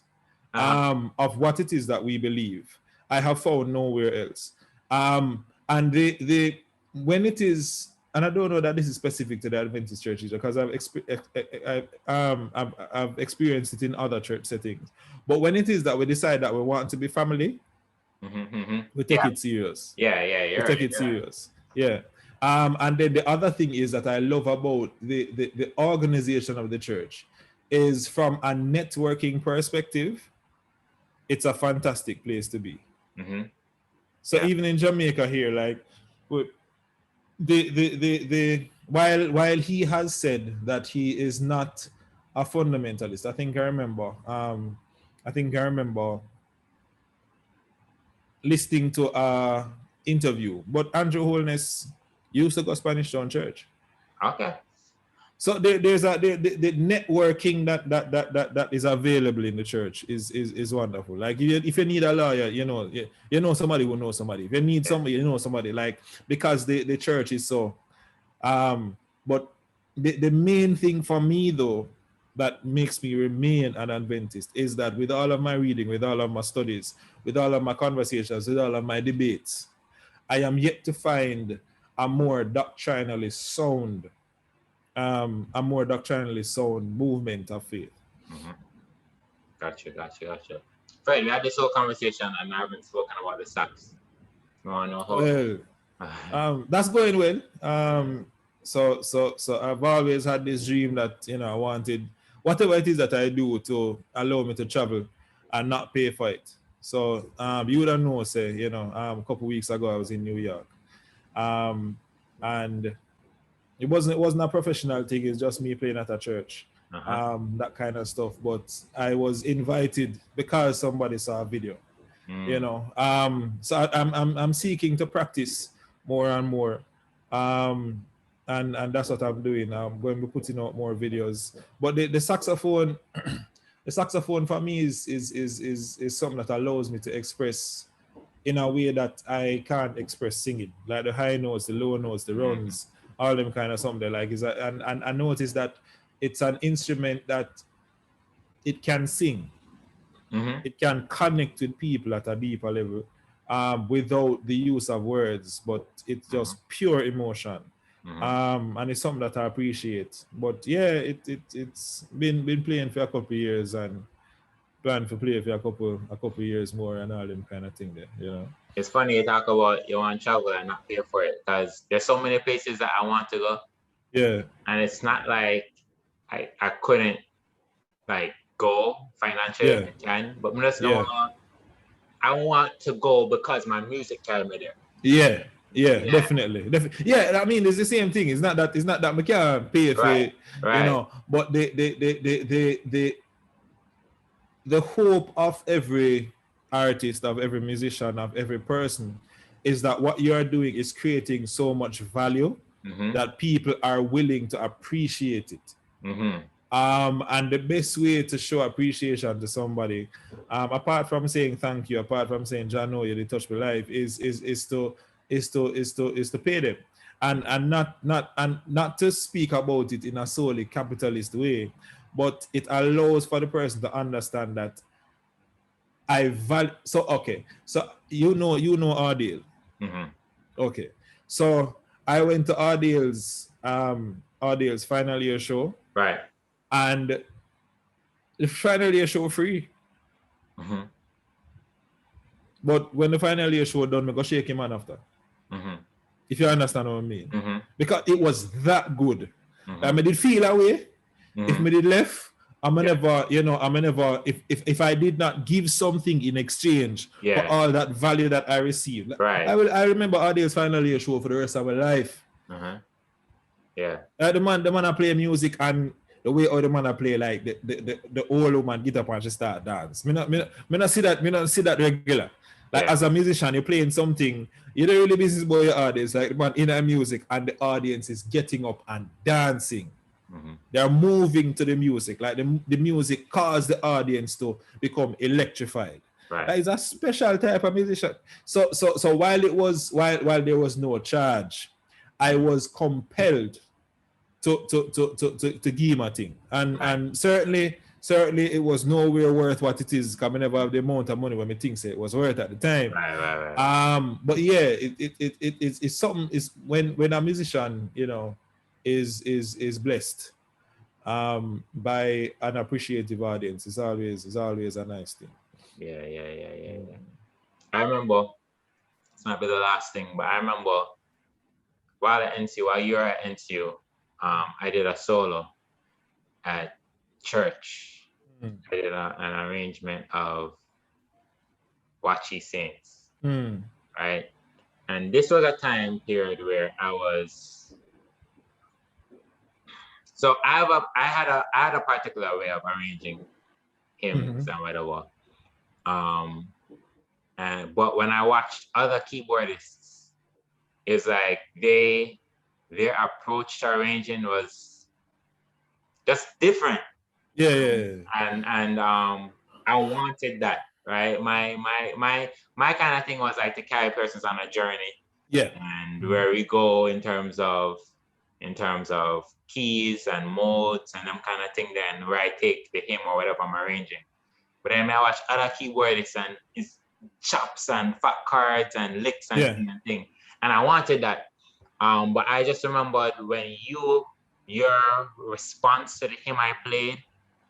of what it is that we believe, I have found nowhere else. And the when it is. And I don't know that this is specific to the Adventist churches because I've experienced it in other church settings. But when it is that we decide that we want to be family, we take it serious. We take it serious. Yeah. And then the other thing is that I love about the organization of the church is from a networking perspective, it's a fantastic place to be. So even in Jamaica here, like, while he has said that he is not a fundamentalist, I think I remember listening to a interview. But Andrew Holness used to go Spanish Town Church. Okay. So there's the networking that is available in the church is wonderful. Like if you need a lawyer, you know somebody will know somebody. If you need somebody, you know somebody. Like because the church is so. But the main thing for me though that makes me remain an Adventist is that with all of my reading, with all of my studies, with all of my conversations, with all of my debates, I am yet to find a more doctrinally sound movement of faith. Gotcha. Fred, we had this whole conversation and I haven't spoken about the sax. You want to know how? Well, that's going well. So I've always had this dream that, I wanted whatever it is that I do to allow me to travel and not pay for it. So you would have known, a couple weeks ago I was in New York. And it wasn't a professional thing, it's just me playing at a church. That kind of stuff. But I was invited because somebody saw a video. So I'm seeking to practice more and more. And that's what I'm doing. I'm going to be putting out more videos. But the saxophone, the saxophone for me is something that allows me to express in a way that I can't express singing. Like the high notes, the low notes, the runs, all them kind of something like is. And I noticed that it's an instrument that it can sing. It can connect with people at a deeper level without the use of words, but it's just pure emotion. And it's something that I appreciate. But yeah, it's been playing for a couple of years and plan to play for a couple years more and all them kind of thing there, It's funny you talk about you want to travel and not pay for it because there's so many places that I want to go. Yeah. And it's not like I couldn't like go financially if I can, but I just I want to go because my music carried me there. Yeah, definitely. Yeah, I mean, it's the same thing. It's not that we can't pay for it, but the hope of every artist, of every musician, of every person is that what you are doing is creating so much value that people are willing to appreciate it. And the best way to show appreciation to somebody, apart from saying thank you, apart from saying John, no, you did touch my life, is to pay them, and not to speak about it in a solely capitalist way, but it allows for the person to understand that I value. So okay, so you know Ardale. Okay, so I went to Ardale's final year show. Right. And the final year show free. But when the final year show done, I go shake him on after. If you understand what I mean. Because it was that good. I did feel away. If me did left, I'm never, if I did not give something in exchange for all that value that I received. Right. I remember Ardale's final year show for the rest of my life. Yeah. The man I play music, and the way all the man I play, like the old woman get up and just start dance. Me not see that regular. Like as a musician, you're playing something, you don't really business about your artists, like the man in our music, and the audience is getting up and dancing. They're moving to the music. Like the music caused the audience to become electrified. Right. That is a special type of musician. So while there was no charge, I was compelled to give him a thing. And certainly it was nowhere worth what it is, because I never have the amount of money when I think it was worth at the time. Right. But yeah, it's something, is when a musician, is blessed by an appreciative audience, it's always a nice thing. Yeah. I remember, it's might be the last thing, but I remember while you were at NCU, I did a solo at church. I did an arrangement of Watchy Saints, right? And this was a time period where I was. So I had a particular way of arranging hymns and whatever. But when I watched other keyboardists, it's like their approach to arranging was just different. Yeah. And I wanted that, right? My kind of thing was like to carry persons on a journey. Yeah. And where we go in terms of keys and modes and them kind of thing, then where I take the hymn or whatever I'm arranging. But then I watch other keyboardists and it's chops and fat cards and licks and thing. And I wanted that. But I just remembered when your response to the hymn I played,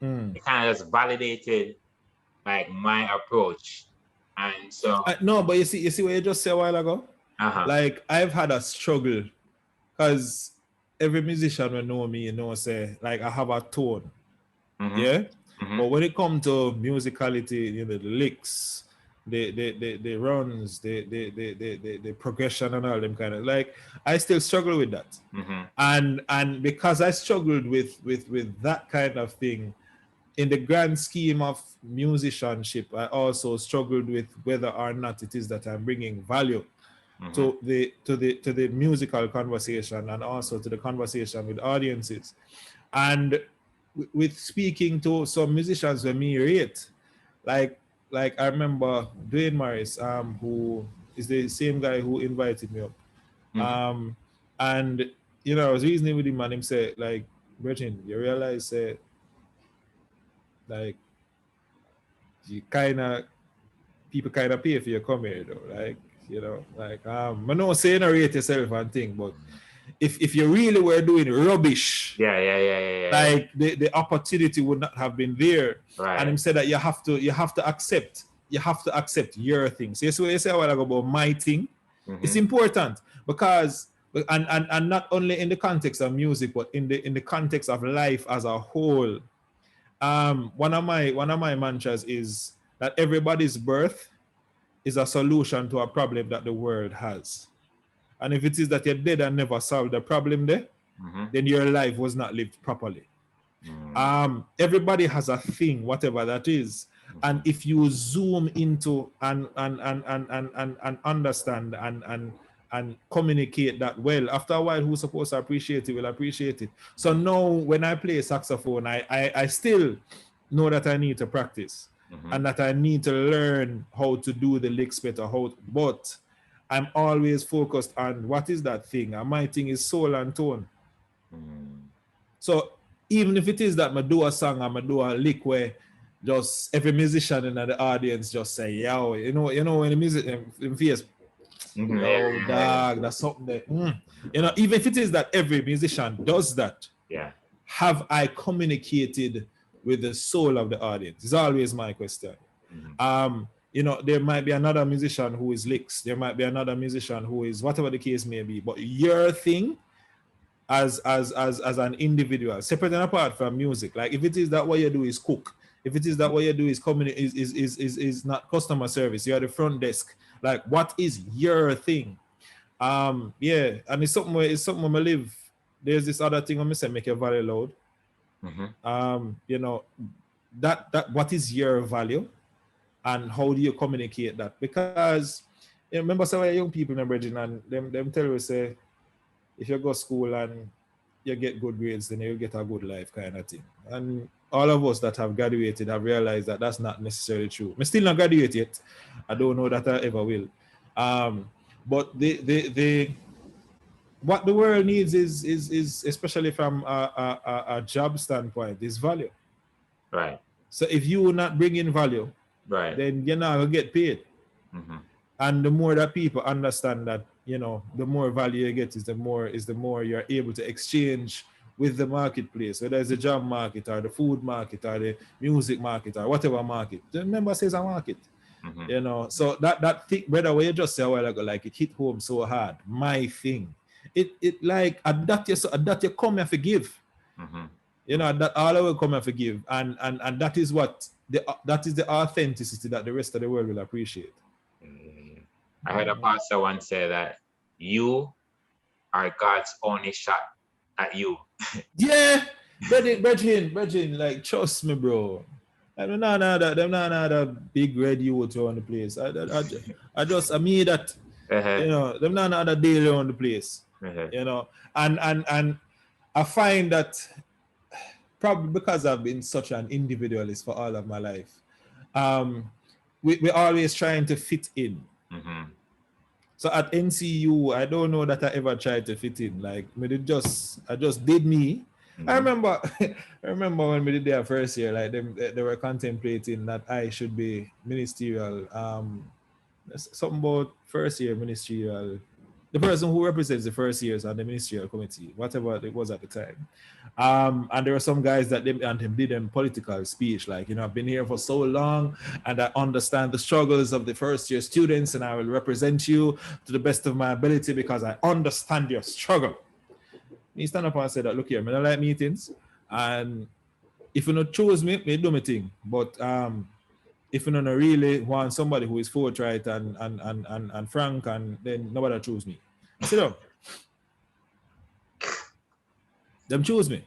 it kind of just validated like my approach. And so no, but you see what you just said a while ago? Like I've had a struggle, because every musician will know me, say like I have a tone. Yeah. But when it comes to musicality, the licks, the runs, the progression and all them kind of, like I still struggle with that. And because I struggled with that kind of thing, in the grand scheme of musicianship, I also struggled with whether or not it is that I'm bringing value to the musical conversation, and also to the conversation with audiences. And with speaking to some musicians when me rate, like I remember Dwayne Morris, who is the same guy who invited me up. And I was reasoning with him, and him said, like, Brethren, you realize like people kind of pay for your come here though, like, I know saying rate yourself and thing, but if you really were doing rubbish, like the opportunity would not have been there. Right. And him said that you have to accept your things. So you see what you say a while ago about my thing. It's important, because and not only in the context of music, but in the context of life as a whole. One of my mantras is that everybody's birth is a solution to a problem that the world has. And if it is that you're dead and never solved the problem there, then your life was not lived properly. Everybody has a thing, whatever that is. And if you zoom into and understand and communicate that well. After a while, who's supposed to appreciate it will appreciate it. So now when I play saxophone, I still know that I need to practice and that I need to learn how to do the licks better. But I'm always focused on what is that thing. And my thing is soul and tone. So even if it is that I do a song and I do a lick where just every musician in the audience just say, yo, you know when the music in face, yo, dog, that's something that, you know, even if it is that every musician does that, have I communicated with the soul of the audience? It's always my question. You know, there might be another musician who is licks, there might be another musician who is whatever the case may be, but your thing as an individual, separate and apart from music, like if it is that what you do is cook, if it is that what you do is is not customer service, you're the front desk, like what is your thing? Yeah, and it's something where I live. There's this other thing I'm saying, make your value loud. You know, that what is your value and how do you communicate that? Because you know, remember some young people in Bridging and them tell you, say, if you go to school and you get good grades, then you'll get a good life kind of thing. And all of us that have graduated have realized that that's not necessarily true. I'm still not graduated yet. I don't know that I ever will. But what the world needs is especially from a job standpoint, is value. Right. So if you will not bring in value, right, then you're not gonna get paid. And the more that people understand that, you know, the more value you get is the more you're able to exchange with the marketplace, whether it's the job market or the food market or the music market or whatever market. Remember, says a market. You know, so that thing, brother, where you just say a while ago, like it hit home so hard. My thing, it like that you come and forgive. You know, that all I will come and forgive, and that is what that is the authenticity that the rest of the world will appreciate. I heard a pastor once say that you are God's only shot at you. Yeah, Bridging, like trust me, bro. I'm not that big red youth around the place. I just mean that you know, them not another daily around the place. You know, and I find that probably because I've been such an individualist for all of my life, we're always trying to fit in. So at NCU, I don't know that I ever tried to fit in. Like, I just did me. I remember when we did their first year, like they were contemplating that I should be ministerial. Something about first year ministerial. The person who represents the first years on the ministerial committee, whatever it was at the time. And there were some guys that did them political speech, like, you know, I've been here for so long and I understand the struggles of the first year students and I will represent you to the best of my ability because I understand your struggle. He stand up and said that, look here, I don't like meetings, and if you don't choose me, I do my thing. But if you don't really want somebody who is forthright and frank, and then nobody choose me. Sit down. Them choose me.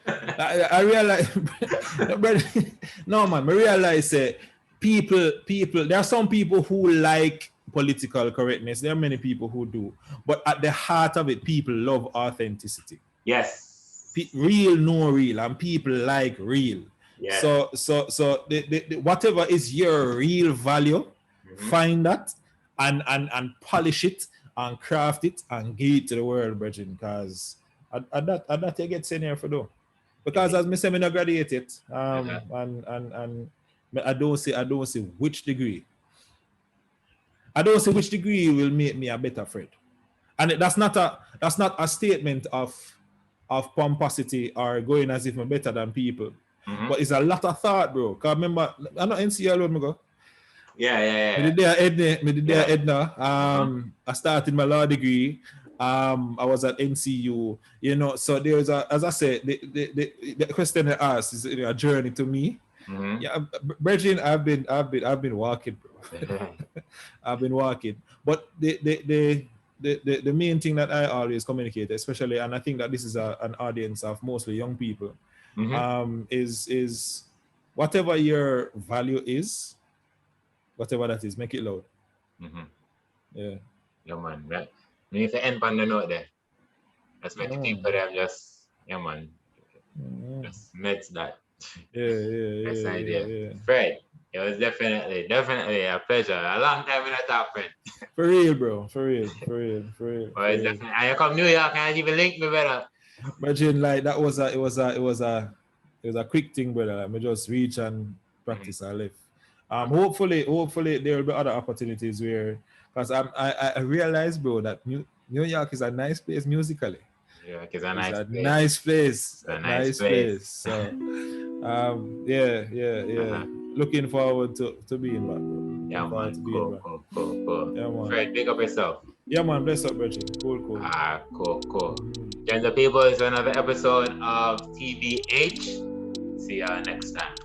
I realize, no man, I realize people, there are some people who like political correctness. There are many people who do. But at the heart of it, people love authenticity. Yes. Real, no real, and people like real. Yeah. So the whatever is your real value, find that and polish it and craft it and give it to the world, brethren, because at that you get senior for though. Because as me say, me not graduated, and I don't see which degree. I don't see which degree will make me a better Fred. And that's not a statement of pomposity or going as if I'm better than people. But it's a lot of thought, bro. Cause remember, I know NCL alone me go. Yeah. Me did there Edna. I started my law degree. I was at NCU. You know, so there's as I said, the question I asked is a journey to me. Yeah, Bridging, I've been walking, bro. I've been walking. But the main thing that I always communicate, especially, and I think that this is an audience of mostly young people, is whatever your value is, whatever that is, make it loud. Yeah, man. We need to end on the note there. Let's make Yeah, the man. people them just, yeah, man. Yeah. Just meds that. Yeah. Best idea. Yeah. Fred, it was definitely a pleasure. A long time in a talk, friend. For real, bro. For real. Well, it's definitely. And you come New York and you even link me better. Imagine like that was a quick thing, brother. Like me just reach and practice and left. Hopefully there will be other opportunities where, because I realized, bro, that New York is a nice place musically. Yeah, it's a nice place. A nice place. So, yeah. Looking forward to being back, bro. Yeah, man. Cool. Yeah, man. Fred, pick up yourself. Yeah, man. Bless up, Reggie. Cool. Cool. Gender people, it's another episode of TBH. See y'all next time.